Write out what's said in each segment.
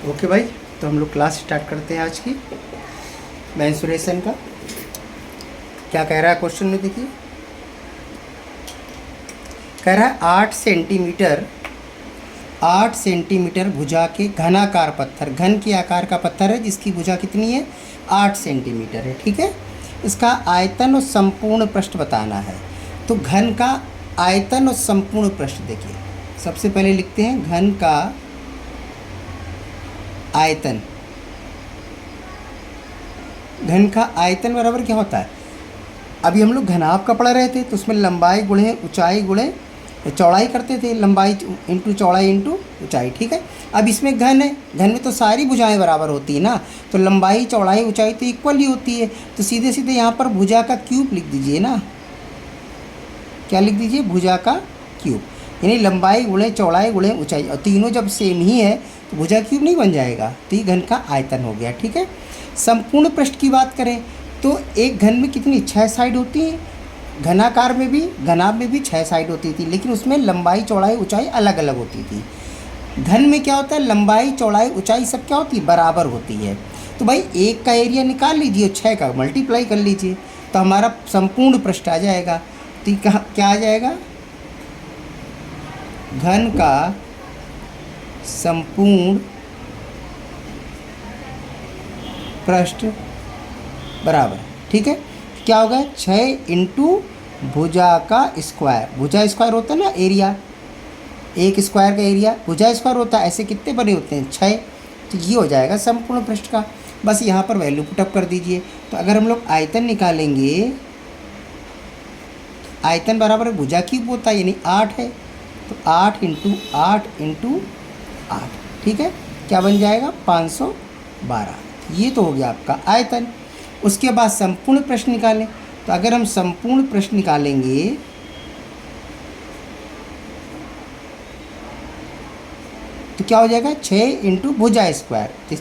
Okay भाई, तो हम लोग क्लास स्टार्ट करते हैं आज की मेंसुरेशन का। क्या कह रहा है क्वेश्चन में, देखिए कह रहा है 8 सेंटीमीटर भुजा के घनाकार पत्थर, घन के आकार का पत्थर है जिसकी भुजा कितनी है 8 सेंटीमीटर है। ठीक है, इसका आयतन और संपूर्ण पृष्ठ बताना है। तो घन का आयतन और संपूर्ण पृष्ठ देखिए, सबसे पहले लिखते हैं घन का आयतन। घन का आयतन बराबर क्या होता है, अभी हम लोग घनाभ का पढ़ रहे थे तो उसमें लंबाई गुणे ऊंचाई गुणे चौड़ाई करते थे, लंबाई इंटू चौड़ाई इंटू ऊंचाई। ठीक है, अब इसमें घन है, घन में तो सारी भुजाएं बराबर होती है ना, तो लंबाई चौड़ाई ऊंचाई तो इक्वल ही होती है। तो सीधे सीधे यहाँ पर भुजा का क्यूब लिख दीजिए ना, क्या लिख दीजिए, भुजा का क्यूब, यानी लंबाई गुणे चौड़ाई गुणे ऊंचाई, और तीनों जब सेम ही है तो भुजा क्यूब नहीं बन जाएगा, तो ये घन का आयतन हो गया। ठीक है, संपूर्ण पृष्ठ की बात करें तो एक घन में कितनी 6 साइड होती हैं, घनाकार में भी घनाभ में भी 6 साइड होती थी, लेकिन उसमें लंबाई चौड़ाई ऊंचाई अलग अलग होती थी। घन में क्या होता है, लंबाई चौड़ाई ऊंचाई सब क्या होती है, बराबर होती है। तो भाई एक का एरिया निकाल लीजिए, 6 का मल्टीप्लाई कर लीजिए तो हमारा संपूर्ण पृष्ठ आ जाएगा। तो कहाँ क्या आ जाएगा, घन का संपूर्ण पृष्ठ बराबर, ठीक है, क्या होगा 6 इंटू भुजा का स्क्वायर। भुजा स्क्वायर होता है ना एरिया, एक स्क्वायर का एरिया भुजा स्क्वायर होता है, ऐसे कितने बने होते हैं 6, तो ये हो जाएगा संपूर्ण पृष्ठ का। बस यहाँ पर वैल्यू पुटअप कर दीजिए। तो अगर हम लोग आयतन निकालेंगे, आयतन बराबर भुजा क्यूब होता है, यानी 8 है, तो 8 इंटू 8 इंटू 8, ठीक है, क्या बन जाएगा 512। ये तो हो गया आपका आयतन। उसके बाद संपूर्ण प्रश्न निकालें, तो अगर हम संपूर्ण प्रश्न निकालेंगे तो क्या हो जाएगा 6 इंटू भुजा स्क्वायर, तो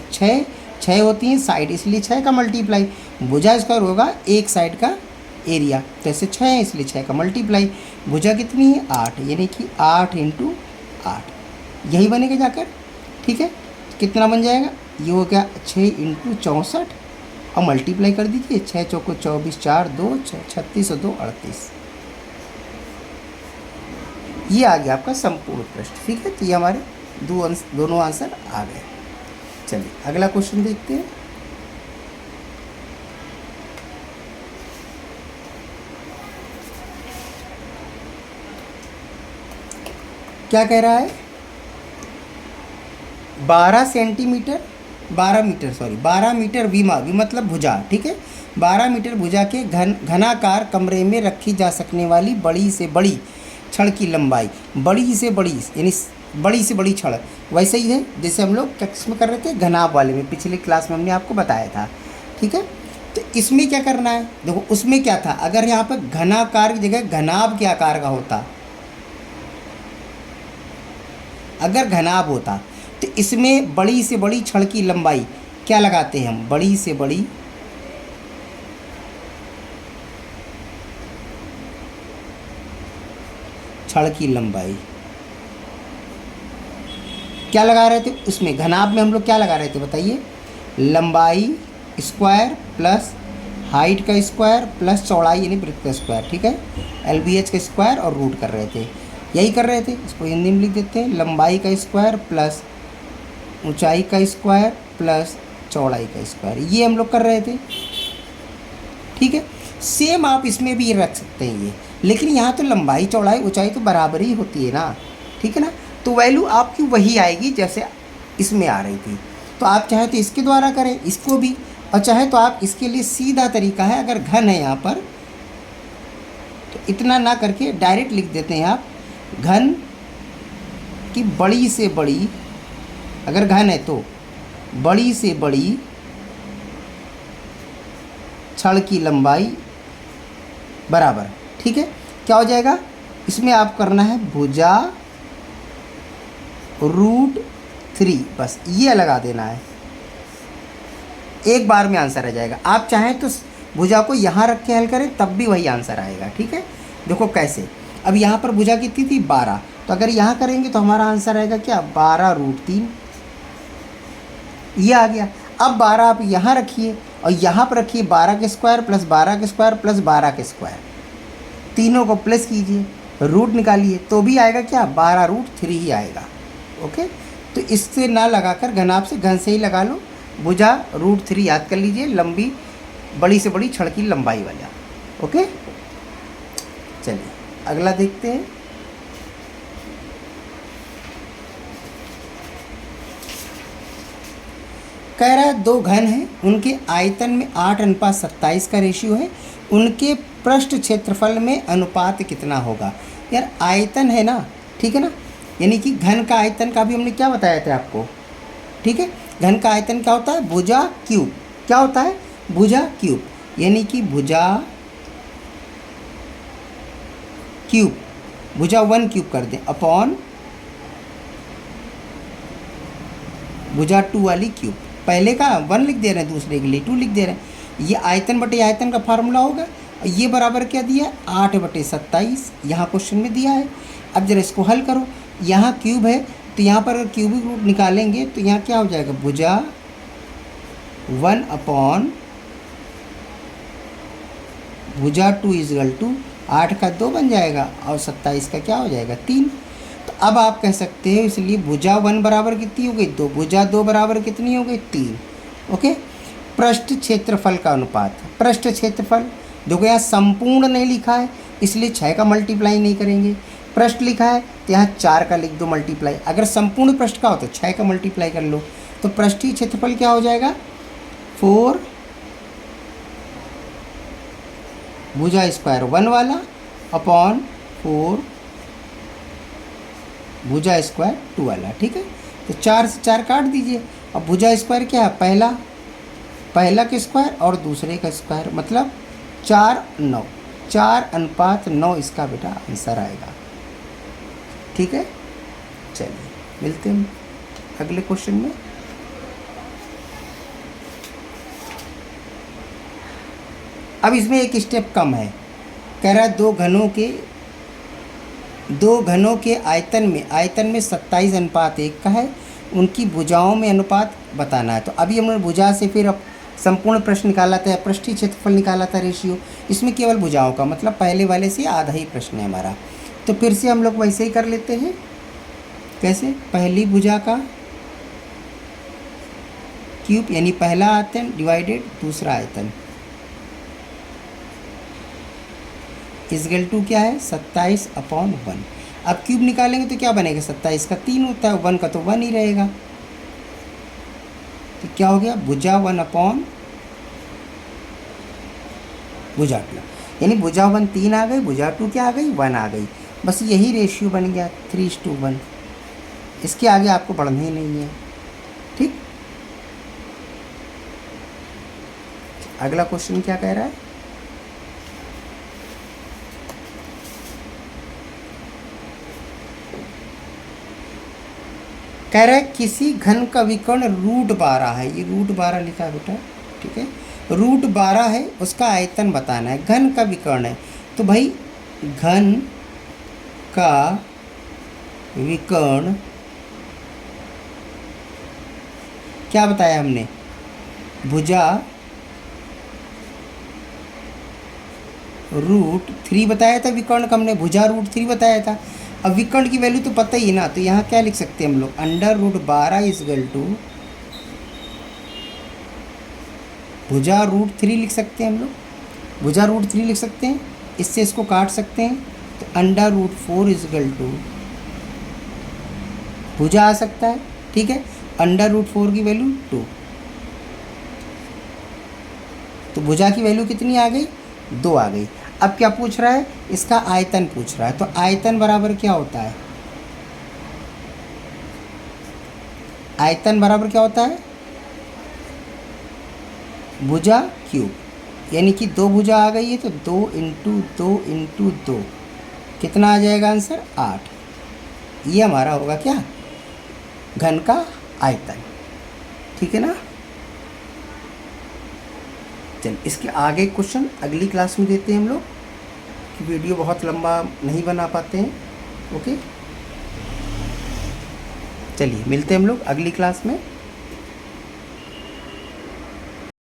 6 होती हैं साइड, इसलिए 6 का मल्टीप्लाई, भुजा स्क्वायर होगा एक साइड का एरिया, तो ऐसे 6 है इसलिए 6 का मल्टीप्लाई, भुजा कितनी है 8, यानी कि 8 इंटू 8, यही बनेगा जाकर। ठीक है, कितना बन जाएगा, ये हो गया 6 इंटू 64 और मल्टीप्लाई कर दीजिए, 6 चौको 24, 4 2 36 और 2 38, ये आ गया आपका संपूर्ण पृष्ठ। ठीक है, तो ये हमारे दोनों आंसर आ गए। चलिए अगला क्वेश्चन देखते हैं। क्या कह रहा है, 12 मीटर विमा मतलब भुजा, ठीक है, 12 मीटर भुजा के घनाकार कमरे में रखी जा सकने वाली बड़ी से बड़ी छड़ की लंबाई, बड़ी से बड़ी यानी बड़ी से बड़ी छड़, वैसे ही है जैसे हम लोग किस में कर रहे थे, घनाभ वाले में, पिछले क्लास में हमने आपको बताया था। ठीक है, तो इसमें क्या करना है, देखो उसमें क्या था, अगर यहाँ पर घनाकार की जगह घनाभ के आकार का होता, अगर घनाभ होता तो इसमें बड़ी से बड़ी छड़ की लंबाई क्या लगाते हैं हम, बड़ी से बड़ी छड़ की लंबाई क्या लगा रहे थे, उसमें घनाभ में हम लोग क्या लगा रहे थे बताइए, लंबाई स्क्वायर प्लस हाइट का स्क्वायर प्लस चौड़ाई यानी वृत्त का स्क्वायर। ठीक है, LBH का स्क्वायर और रूट कर रहे थे, यही कर रहे थे। इसको हिंदी में लिख देते हैं, लंबाई का स्क्वायर प्लस ऊंचाई का स्क्वायर प्लस चौड़ाई का स्क्वायर, ये हम लोग कर रहे थे। ठीक है, सेम आप इसमें भी रख सकते हैं ये, लेकिन यहाँ तो लंबाई चौड़ाई ऊंचाई तो बराबर ही होती है ना, ठीक है ना, तो वैल्यू आपकी वही आएगी जैसे इसमें आ रही थी। तो आप चाहे तो इसके द्वारा करें इसको भी, और चाहे तो आप इसके लिए सीधा तरीका है, अगर घन है यहाँ पर तो इतना ना करके डायरेक्ट लिख देते हैं आप, घन की बड़ी से बड़ी, अगर घन है तो बड़ी से बड़ी छड़ की लंबाई बराबर। ठीक है, क्या हो जाएगा, इसमें आप करना है भुजा √3, बस ये लगा देना है, एक बार में आंसर आ जाएगा। आप चाहें तो भुजा को यहाँ रख के हल करें तब भी वही आंसर आएगा। ठीक है, देखो कैसे, अब यहाँ पर भुजा कितनी थी 12, तो अगर यहाँ करेंगे तो हमारा आंसर आएगा क्या 12√3, ये आ गया। अब 12 आप यहाँ रखिए और यहाँ पर रखिए 12 के स्क्वायर प्लस 12 के स्क्वायर प्लस 12 के स्क्वायर, तीनों को प्लस कीजिए, रूट निकालिए तो भी आएगा क्या, 12√3 ही आएगा। ओके, तो इससे ना लगाकर घनाभ से घन से ही लगा लो। भुजा √3 याद कर लीजिए, लंबी बड़ी से बड़ी छड़ की लंबाई वाला। ओके, चलिए अगला देखते हैं। कह रहा है दो घन हैं, उनके आयतन में 8:27 का रेशियो है, उनके पृष्ठ क्षेत्रफल में अनुपात कितना होगा। यार आयतन है ना, ठीक है ना, यानी कि घन का आयतन का भी हमने क्या बताया था आपको, ठीक है। घन का आयतन क्या होता है, भुजा क्यूब। क्या होता है, भुजा क्यूब, यानी कि भुजा क्यूब, भुजा 1 क्यूब कर दें अपॉन भुजा 2 वाली क्यूब। पहले का 1 लिख दे रहे हैं, दूसरे के लिए 2 लिख दे रहे हैं। ये आयतन बटे आयतन का फार्मूला होगा। ये बराबर क्या दिया है, 8/27 यहाँ क्वेश्चन में दिया है। अब जरा इसको हल करो, यहाँ क्यूब है तो यहाँ पर अगर क्यूबिक रूट निकालेंगे तो यहाँ क्या हो जाएगा, भुजा 1 अपॉन भुजा 2 = 8 का 2 बन जाएगा और 27 का क्या हो जाएगा, 3। तो अब आप कह सकते हो, इसलिए भुजा 1 बराबर कितनी हो गई, 2, भुजा 2 बराबर कितनी हो गई, 3। ओके, पृष्ठ क्षेत्रफल का अनुपात, पृष्ठ क्षेत्रफल देखो यहाँ संपूर्ण नहीं लिखा है इसलिए 6 का मल्टीप्लाई नहीं करेंगे, पृष्ठ लिखा है तो यहाँ 4 का लिख दो मल्टीप्लाई। अगर संपूर्ण पृष्ठ का हो तो 6 का मल्टीप्लाई कर लो, तो पृष्ठीय क्षेत्रफल क्या हो जाएगा, 4 भुजा स्क्वायर 1 वाला अपॉन 4 भुजा स्क्वायर 2 वाला। ठीक है, तो 4 से 4 काट दीजिए। अब भुजा स्क्वायर क्या है, पहला का स्क्वायर और दूसरे का स्क्वायर, मतलब 4/9, 4:9 इसका बेटा आंसर आएगा। ठीक है, चलिए मिलते हैं अगले क्वेश्चन में। अब इसमें एक स्टेप कम है, कह रहा है दो घनों के आयतन में 27:1 का है, उनकी भुजाओं में अनुपात बताना है। तो अभी हमने भुजा से फिर अब संपूर्ण प्रश्न निकाला था, पृष्ठीय क्षेत्रफल निकाला था रेशियो, इसमें केवल भुजाओं का, मतलब पहले वाले से आधा ही प्रश्न है हमारा। तो फिर से हम लोग वैसे ही कर लेते हैं। कैसे, पहली भुजा का क्यूब यानी पहला आयतन डिवाइडेड दूसरा आयतन = क्या है, 27/1। अब क्यूब निकालेंगे तो क्या बनेगा, 27 का 3 होता है, 1 का तो 1 ही रहेगा। तो क्या हो गया, भुजा 1 अपॉन भुजा 2, यानी भुजा 1 3 आ गई, भुजा 2 क्या आ गई, 1 आ गई। बस यही रेशियो बन गया 3:1। इसके आगे आपको बढ़ना ही नहीं है। ठीक, अगला क्वेश्चन क्या कह रहा है, कह रहा है किसी घन का विकर्ण √12 है, ये √12 लिखा है बेटा, ठीक है, √12 है, उसका आयतन बताना है, घन का विकर्ण है। तो भाई घन का विकर्ण क्या बताया हमने, भुजा √3 बताया था, विकर्ण का हमने भुजा √3 बताया था। अब विकर्ण की वैल्यू तो पता ही ना, तो यहाँ क्या लिख सकते हैं हम लोग, √12 = भुजा √3 लिख सकते हैं हम लोग, भुजा √3 लिख सकते हैं, इससे इसको काट सकते हैं तो √4 = भुजा आ सकता है। ठीक है, √4 की वैल्यू 2, तो भुजा की वैल्यू कितनी आ गई, 2 आ गई। अब क्या पूछ रहा है, इसका आयतन पूछ रहा है। तो आयतन बराबर क्या होता है, आयतन बराबर क्या होता है, भुजा क्यूब, यानी कि 2 भुजा आ गई है तो 2 × 2 × 2 कितना आ जाएगा आंसर, 8। ये हमारा होगा क्या, घन का आयतन। ठीक है ना, चल इसके आगे क्वेश्चन अगली क्लास में देते हैं हम लोग, कि वीडियो बहुत लंबा नहीं बना पाते हैं। ओके, चलिए मिलते हैं हम लोग अगली क्लास में।